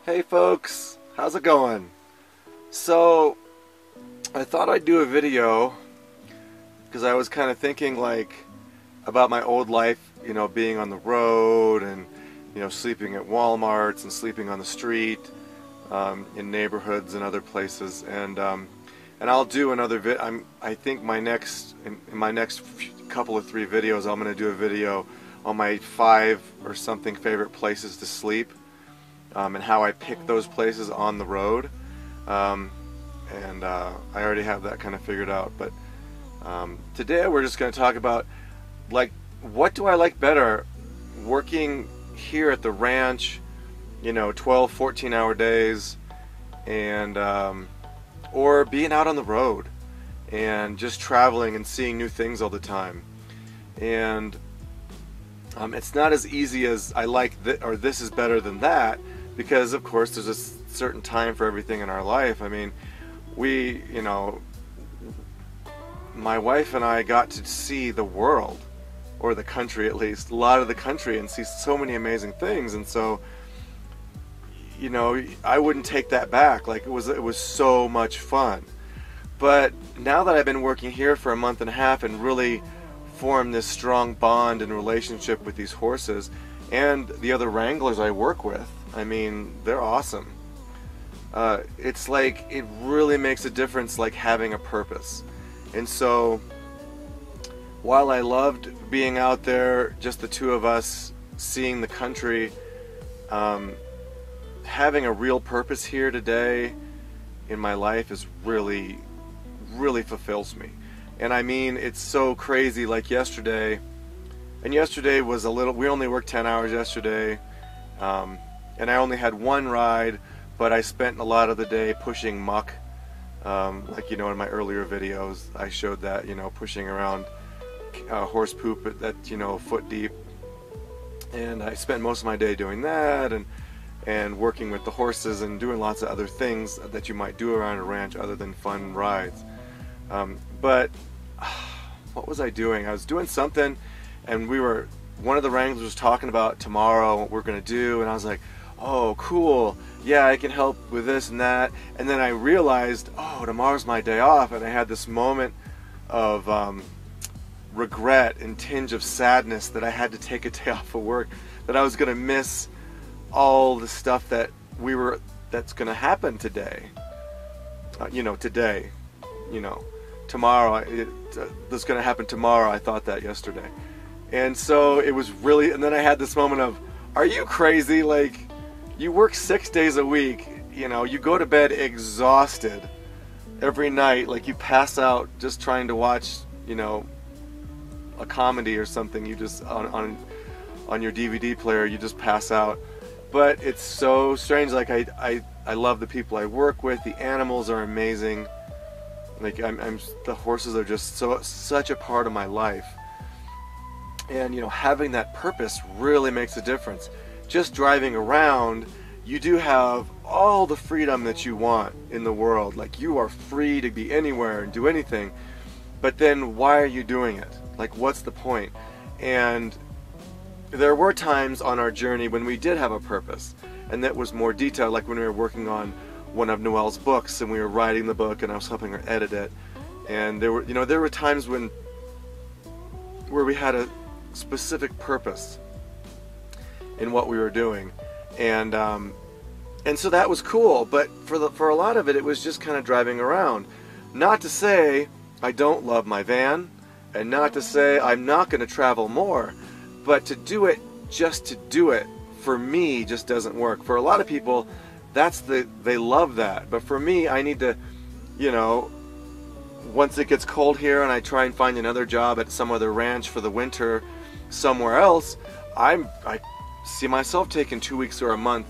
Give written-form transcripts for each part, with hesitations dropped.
Hey folks, how's it going? So, I thought I'd do a video because I was kind of thinking about my old life, being on the road and, sleeping at Walmarts and sleeping on the street, in neighborhoods and other places. And I'll do another I think in my next couple of 3 videos, I'm going to do a video on my 5 or something favorite places to sleep. And how I pick those places on the road, I already have that kind of figured out. But today we're just going to talk about what do I like better, working here at the ranch, 12, 14-hour days, and or being out on the road and just traveling and seeing new things all the time. And it's not as easy as I like or this is better than that. Because of course there's a certain time for everything in our life. I mean, my wife and I got to see the world, or the country at least, a lot of the country, and see so many amazing things. And so, I wouldn't take that back. It was so much fun. But now that I've been working here for a month and a half and really formed this strong bond and relationship with these horses and the other wranglers I work with, I mean, they're awesome. It's it really makes a difference, having a purpose. And so, while I loved being out there, just the 2 of us, seeing the country, having a real purpose here today in my life is really, really fulfills me. And I mean, it's so crazy. Yesterday, and yesterday was we only worked 10 hours yesterday. And I only had 1 ride, but I spent a lot of the day pushing muck. In my earlier videos, I showed that, pushing around horse poop that, foot deep. And I spent most of my day doing that and working with the horses and doing lots of other things that you might do around a ranch other than fun rides. But what was I doing? I was doing something, and one of the wranglers was talking about tomorrow, what we're going to do, and I was like, oh, cool, yeah, I can help with this and that. And then I realized, oh, tomorrow's my day off, and I had this moment of regret and tinge of sadness that I had to take a day off of work, that I was going to miss all the stuff that's going to happen today. Tomorrow, that's going to happen tomorrow. I thought that yesterday. And so it was really, and then I had this moment of, are you crazy? You work 6 days a week, you go to bed exhausted every night, you pass out just trying to watch, a comedy or something. You just, on your DVD player, you just pass out. But it's so strange. I love the people I work with. The animals are amazing. The horses are just such a part of my life. And, having that purpose really makes a difference. Just driving around, you do have all the freedom that you want in the world. You are free to be anywhere and do anything. But then why are you doing it? What's the point? And there were times on our journey when we did have a purpose, and that was more detailed, when we were working on one of Noelle's books and we were writing the book and I was helping her edit it. And there were times where we had a specific purpose in what we were doing, and so that was cool. But for a lot of it, it was just kind of driving around. Not to say I don't love my van, and not to say I'm not going to travel more, but to do it just to do it, for me, just doesn't work. For a lot of people, they love that. But for me, I need to, once it gets cold here and I try and find another job at some other ranch for the winter somewhere else, I see myself taking 2 weeks or a month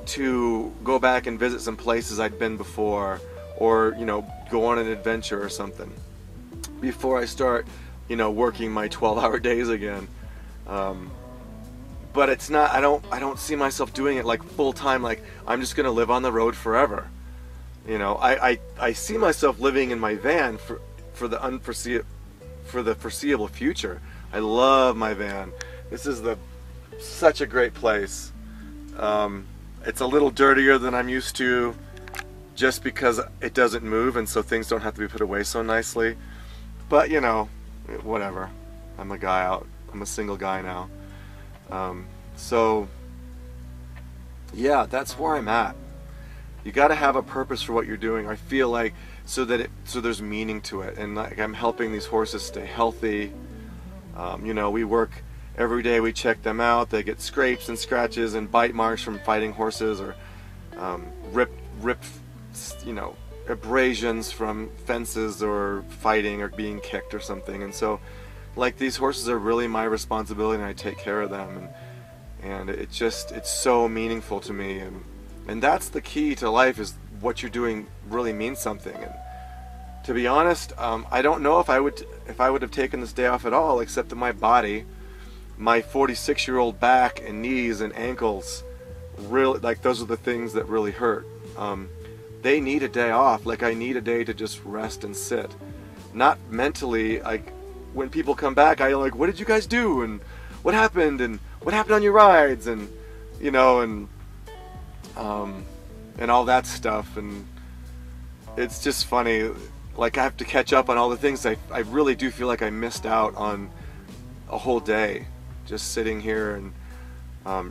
to go back and visit some places I'd been before, or go on an adventure or something before I start working my 12-hour days again. But it's not, I don't see myself doing it full time, I'm just gonna live on the road forever. I see myself living in my van for the foreseeable future. I love my van. This is such a great place. It's a little dirtier than I'm used to, just because it doesn't move, and so things don't have to be put away so nicely. But you know, whatever. I'm a guy out. I'm a single guy now. So yeah, that's where I'm at. You got to have a purpose for what you're doing. I feel like so there's meaning to it, and like I'm helping these horses stay healthy. You know, we work every day. We check them out. They get scrapes and scratches and bite marks from fighting horses, or rip, you know, abrasions from fences or fighting or being kicked or something. And so, like, these horses are really my responsibility, and I take care of them. And it's so meaningful to me. And that's the key to life, is what you're doing really means something. And to be honest, I don't know if I would have taken this day off at all, except that my body, my 46-year-old back and knees and ankles, really, like, those are the things that really hurt. They need a day off. Like, I need a day to just rest and sit. Not mentally, like, when people come back, I'm like, what did you guys do? And what happened? And what happened on your rides? And, you know, and all that stuff. And it's just funny. Like, I have to catch up on all the things. I really do feel like I missed out on a whole day just sitting here and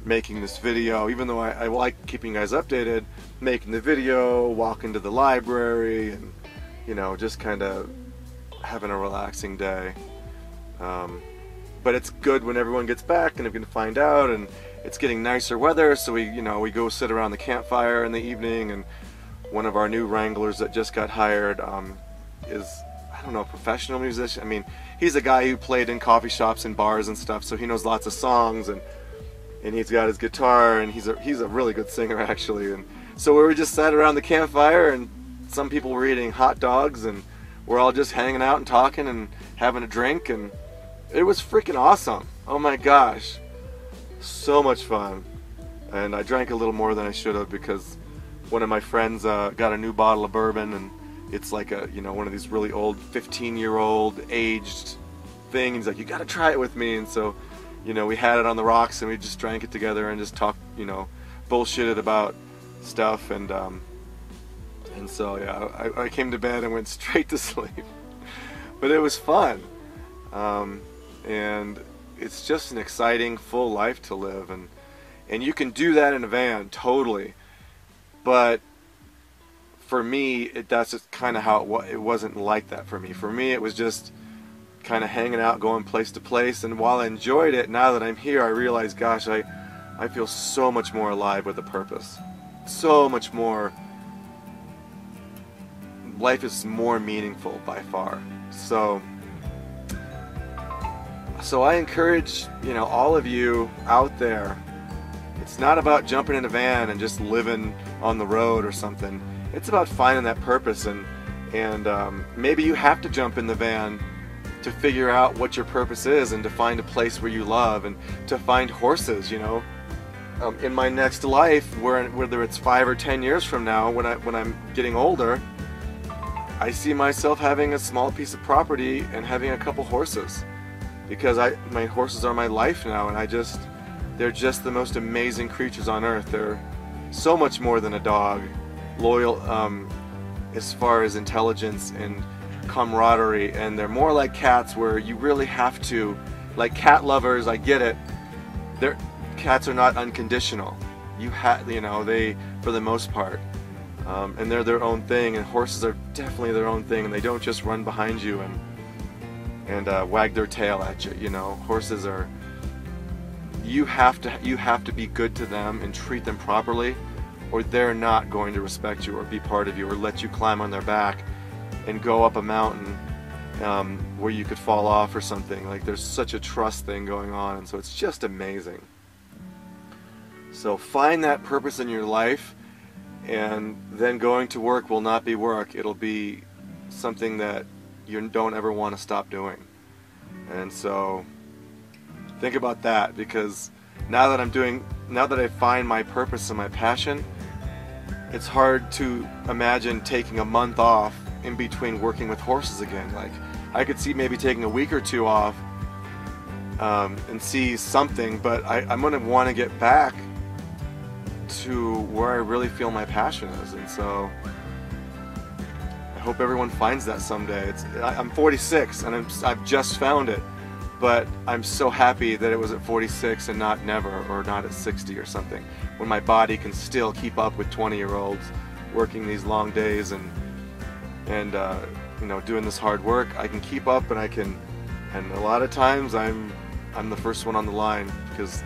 making this video, even though I like keeping you guys updated, making the video, walking to the library, and, you know, just kind of having a relaxing day. But it's good when everyone gets back and we can find out, and it's getting nicer weather, so we go sit around the campfire in the evening. And one of our new wranglers that just got hired is, I don't know, a professional musician. I mean, he's a guy who played in coffee shops and bars and stuff, so he knows lots of songs, and he's got his guitar, and he's a really good singer, actually. And so we just sat around the campfire, and some people were eating hot dogs, and we're all just hanging out and talking and having a drink, and it was freaking awesome. Oh my gosh, so much fun. And I drank a little more than I should have, because one of my friends got a new bottle of bourbon, and it's like a, you know, one of these really old 15-year-old aged thing. He's like, you gotta try it with me. And so, you know, we had it on the rocks, and we just drank it together and just talked, you know, bullshitted about stuff. And so yeah, I came to bed and went straight to sleep. But it was fun. And it's just an exciting, full life to live, and you can do that in a van, totally. But for me, that's just kind of how it wasn't like that for me. For me, it was just kind of hanging out, going place to place. And while I enjoyed it, now that I'm here, I realize, gosh, I feel so much more alive with a purpose. So much more. Life is more meaningful by far. So I encourage, you know, all of you out there, it's not about jumping in a van and just living on the road or something. It's about finding that purpose, and maybe you have to jump in the van to figure out what your purpose is, and to find a place where you love, and to find horses, you know. In my next life, whether it's 5 or 10 years from now, when I'm getting older, I see myself having a small piece of property and having a couple horses. Because my horses are my life now, and they're just the most amazing creatures on earth. They're so much more than a dog. Loyal, as far as intelligence and camaraderie, and they're more like cats, where you really have to, like cat lovers, I get it. Cats are not unconditional. You know, they, for the most part, and they're their own thing, and horses are definitely their own thing, and they don't just run behind you and wag their tail at you. You know, horses are, you have to be good to them and treat them properly, or they're not going to respect you or be part of you, or let you climb on their back and go up a mountain where you could fall off or something. Like, there's such a trust thing going on, and so it's just amazing. So find that purpose in your life, and then going to work will not be work. It'll be something that you don't ever want to stop doing. And so think about that, because now that I find my purpose and my passion, it's hard to imagine taking a month off in between working with horses again. Like, I could see maybe taking a week or two off and see something, but I'm going to want to get back to where I really feel my passion is. And so I hope everyone finds that someday. I'm 46 and I've just found it, but I'm so happy that it was at 46 and not never, or not at 60 or something, when my body can still keep up with 20-year-olds working these long days and you know, doing this hard work. I can keep up, and and a lot of times I'm the first one on the line because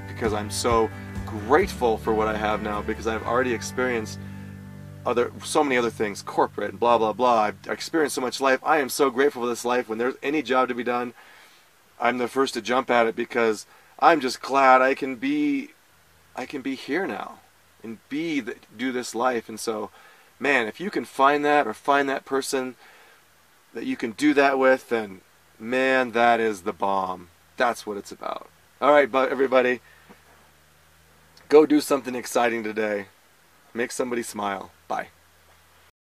because I'm so grateful for what I have now, because I've already experienced so many other things, corporate and blah blah blah. I've experienced so much life. I am so grateful for this life. When there's any job to be done, I'm the first to jump at it, because I'm just glad I can be here now and do this life. And so, man, if you can find that, or find that person that you can do that with, then man, that is the bomb. That's what it's about. All right, but everybody, go do something exciting today. Make somebody smile. Bye.